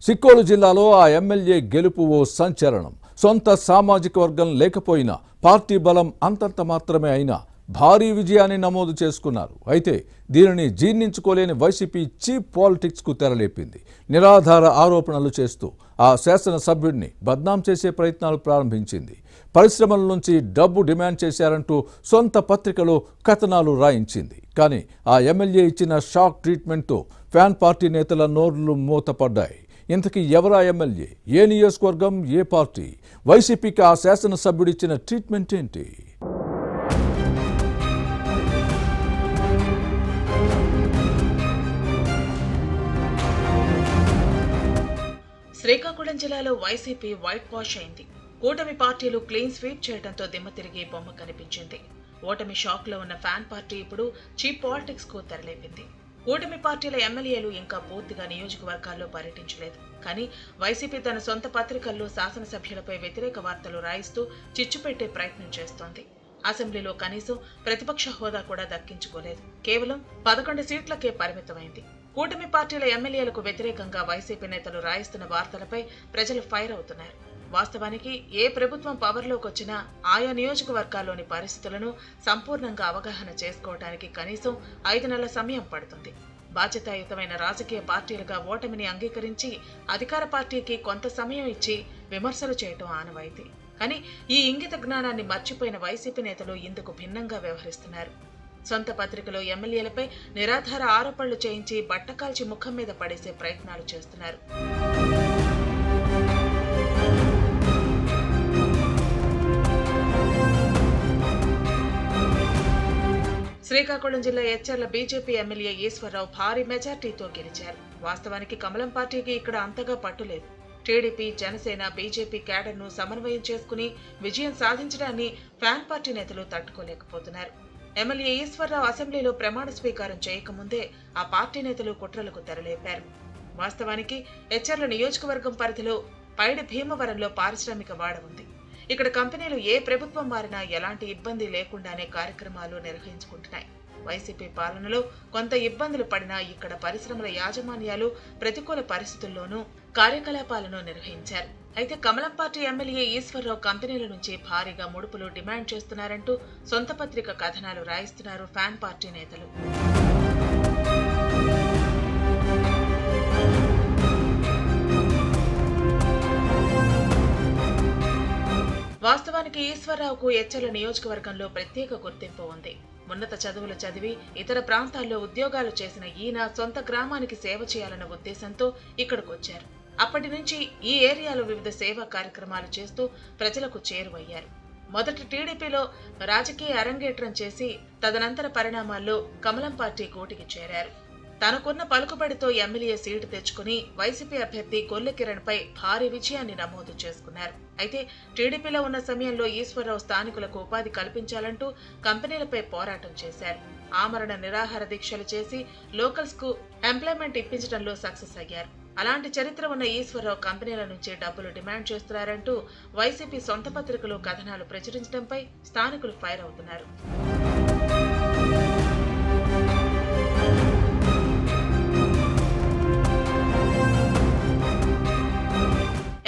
సిక్కోలు జిల్లాలో ఆ ఎమ్మెల్యే గెలుపు ఓ సంచలనం. సొంత సామాజిక వర్గం లేకపోయినా పార్టీ బలం అంతంత మాత్రమే అయినా భారీ విజయాన్ని నమోదు చేసుకున్నారు. అయితే దీనిని జీర్ణించుకోలేని వైసీపీ చీప్ పాలిటిక్స్కు తెరలేపింది. నిరాధార ఆరోపణలు చేస్తూ ఆ శాసనసభ్యుడిని బద్నాం చేసే ప్రయత్నాలు ప్రారంభించింది. పరిశ్రమల నుంచి డబ్బు డిమాండ్ చేశారంటూ సొంత పత్రికలో కథనాలు రాయించింది. కానీ ఆ ఎమ్మెల్యే ఇచ్చిన షాక్ ట్రీట్మెంట్తో ఫ్యాన్ పార్టీ నేతల నోర్లు మూతపడ్డాయి. ఇంతకీ ఎవరా ఎమ్మెల్యే, ఏ నియోజకవర్గం, ఏ పార్టీ? వైసీపీకి ఆ శాసనసభ్యుడిచ్చిన ట్రీట్మెంట్ ఏంటి? శ్రీకాకుళం జిల్లాలో వైసీపీ వైట్ వాష్ అయింది. కూటమి పార్టీలు క్లీన్ స్వీప్ చేయడంతో దిమ్మ తిరిగి బొమ్మ కనిపించింది. ఓటమి షాక్ లో ఉన్న ఫ్యాన్ పార్టీ ఇప్పుడు చీప్ పాలిటిక్స్ కు తెరలేపింది. కూటమి పార్టీల ఎమ్మెల్యేలు ఇంకా పూర్తిగా నియోజకవర్గాల్లో పర్యటించలేదు. కానీ వైసీపీ తన సొంత పత్రికల్లో శాసనసభ్యులపై వ్యతిరేక వార్తలు రాయిస్తూ చిచ్చుపెట్టే ప్రయత్నం చేస్తోంది. అసెంబ్లీలో కనీసం ప్రతిపక్ష హోదా కూడా దక్కించుకోలేదు. కేవలం 11 సీట్లకే పరిమితమైంది. కూటమి పార్టీల ఎమ్మెల్యేలకు వ్యతిరేకంగా వైసీపీ నేతలు రాయిస్తున్న వార్తలపై ప్రజలు ఫైర్ అవుతున్నారు. వాస్తవానికి ఏ ప్రభుత్వం పవర్లోకి వచ్చినా ఆయా నియోజకవర్గాల్లోని పరిస్థితులను సంపూర్ణంగా అవగాహన చేసుకోవడానికి కనీసం 5 నెలల సమయం పడుతుంది. బాధ్యతాయుతమైన రాజకీయ పార్టీలుగా ఓటమిని అంగీకరించి అధికార పార్టీకి కొంత సమయం ఇచ్చి విమర్శలు చేయటం ఆనవాయితీ. కానీ ఈ ఇంగిత జ్ఞానాన్ని మర్చిపోయిన వైసీపీ నేతలు ఇందుకు భిన్నంగా వ్యవహరిస్తున్నారు. సొంత పత్రికలో ఎమ్మెల్యేలపై నిరాధార ఆరోపణలు చేయించి బట్టకాల్చి ముఖం మీద పడేసే ప్రయత్నాలు చేస్తున్నారు. శ్రీకాకుళం జిల్లా ఎచ్చర్ల బీజేపీ ఎమ్మెల్యే ఈశ్వరరావు భారీ మెజార్టీతో గెలిచారు. వాస్తవానికి కమలం పార్టీకి ఇక్కడ అంతగా పట్టులేదు. టీడీపీ, జనసేన, బీజేపీ క్యాడర్ను సమన్వయం చేసుకుని విజయం సాధించడాన్ని ఫ్యాన్ పార్టీ నేతలు తట్టుకోలేకపోతున్నారు. ఎమ్మెల్యే ఈశ్వరరావు అసెంబ్లీలో ప్రమాణ స్వీకారం చేయకముందే ఆ పార్టీ నేతలు కుట్రలకు తెరలేపారు. వాస్తవానికి ఎచ్చర్ల నియోజకవర్గం పరిధిలో పైడి భీమవరంలో పారిశ్రామిక వాడ ఉంది. ఇక్కడ కంపెనీలు ఏ ప్రభుత్వం మారినా ఎలాంటి ఇబ్బంది లేకుండానే కార్యక్రమాలు నిర్వహించుకుంటున్నాయి. వైసీపీ పాలనలో కొంత ఇబ్బందులు పడినా ఇక్కడ పరిశ్రమల యాజమాన్యాలు ప్రతికూల పరిస్థితుల్లోనూ కార్యకలాపాలను నిర్వహించారు. అయితే కమలం పార్టీ ఎమ్మెల్యే ఈశ్వరరావు కంపెనీల నుంచి భారీగా ముడుపులు డిమాండ్ చేస్తున్నారంటూ సొంత పత్రిక కథనాలు రాయిస్తున్నారు ఫ్యాన్ పార్టీ నేతలు. వాస్తవానికి ఈశ్వరరావుకు ఎచ్చర్ల నియోజకవర్గంలో ప్రత్యేక గుర్తింపు ఉంది. ఉన్నత చదువులు చదివి ఇతర ప్రాంతాల్లో ఉద్యోగాలు చేసిన ఈయన సొంత గ్రామానికి సేవ చేయాలన్న ఉద్దేశంతో ఇక్కడికి వచ్చారు. అప్పటి నుంచి ఈ ఏరియాలో వివిధ సేవా కార్యక్రమాలు చేస్తూ ప్రజలకు చేరువయ్యారు. మొదట టీడీపీలో రాజకీయ అరంగేట్రం చేసి తదనంతర పరిణామాల్లో కమలం పార్టీ గూటికి చేరారు. తనకున్న పలుకుబడితో ఎమ్మెల్యే సీటు తెచ్చుకుని వైసీపీ అభ్యర్థి గొల్లె కిరణ్ పై భారీ విజయాన్ని నమోదు చేసుకున్నారు. అయితే టీడీపీలో ఉన్న సమయంలో ఈశ్వరరావు స్థానికులకు ఉపాధి కల్పించాలంటూ కంపెనీలపై పోరాటం చేశారు. ఆమరణ నిరాహార దీక్షలు చేసి లోకల్స్ కు ఎంప్లాయ్మెంట్ ఇప్పించడంలో సక్సెస్ అయ్యారు. అలాంటి చరిత్ర ఉన్న ఈశ్వరరావు కంపెనీల నుంచి డబ్బులు డిమాండ్ చేస్తున్నారంటూ వైసీపీ సొంత పత్రికలు కథనాలు ప్రచురించడంపై స్థానికులు ఫైర్ అవుతున్నారు.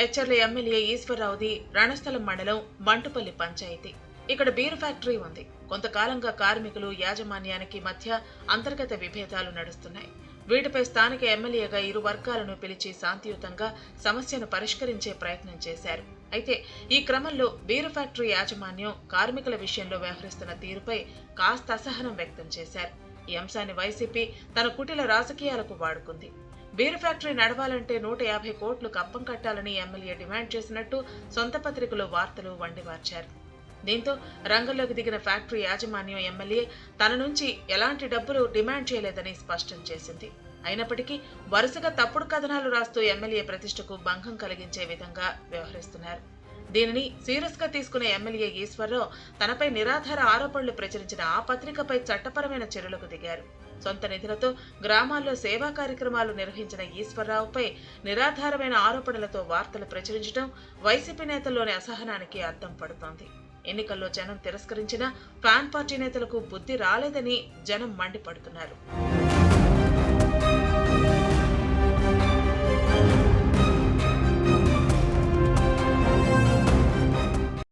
ఎచ్చర్ల ఎమ్మెల్యే ఈశ్వరరావుది రణస్థలం మండలం బంటుపల్లి పంచాయతీ. ఇక్కడ బీరు ఫ్యాక్టరీ ఉంది. కొంతకాలంగా కార్మికులు యాజమాన్యానికి మధ్య అంతర్గత విభేదాలు నడుస్తున్నాయి. వీటిపై స్థానిక ఎమ్మెల్యేగా ఇరు వర్గాలను పిలిచి శాంతియుతంగా సమస్యను పరిష్కరించే ప్రయత్నం చేశారు. అయితే ఈ క్రమంలో బీరు ఫ్యాక్టరీ యాజమాన్యం కార్మికుల విషయంలో వ్యవహరిస్తున్న తీరుపై కాస్త అసహనం వ్యక్తం చేశారు. ఈ అంశాన్ని వైసీపీ తన కుటిల రాజకీయాలకు వాడుకుంది. బీరు ఫ్యాక్టరీ నడవాలంటే 150 కోట్లు కప్పం కట్టాలని ఎమ్మెల్యే డిమాండ్ చేసినట్టు సొంత పత్రికలో వార్తలు వండివార్చారు. దీంతో రంగంలోకి దిగిన ఫ్యాక్టరీ యాజమాన్యం ఎమ్మెల్యే తన నుంచి ఎలాంటి డబ్బులు డిమాండ్ చేయలేదని స్పష్టం చేసింది. అయినప్పటికీ వరుసగా తప్పుడు కథనాలు రాస్తూ ఎమ్మెల్యే ప్రతిష్టకు భంగం కలిగించే విధంగా వ్యవహరిస్తున్నారు. దీనిని సీరియస్ గా తీసుకునే ఎమ్మెల్యే ఈశ్వరరావు తనపై నిరాధార ఆరోపణలు ప్రచురించిన ఆ పత్రికపై చట్టపరమైన చర్యలకు దిగారు. సొంత నిధులతో గ్రామాల్లో సేవా కార్యక్రమాలు నిర్వహించిన ఈశ్వరరావుపై నిరాధారమైన ఆరోపణలతో వార్తలు ప్రచురించడం వైసీపీ నేతల్లోని అసహనానికి అద్దం పడుతోంది. ఎన్నికల్లో జనం తిరస్కరించిన ఫ్యాన్ పార్టీ నేతలకు బుద్ధి రాలేదని జనం మండిపడుతున్నారు.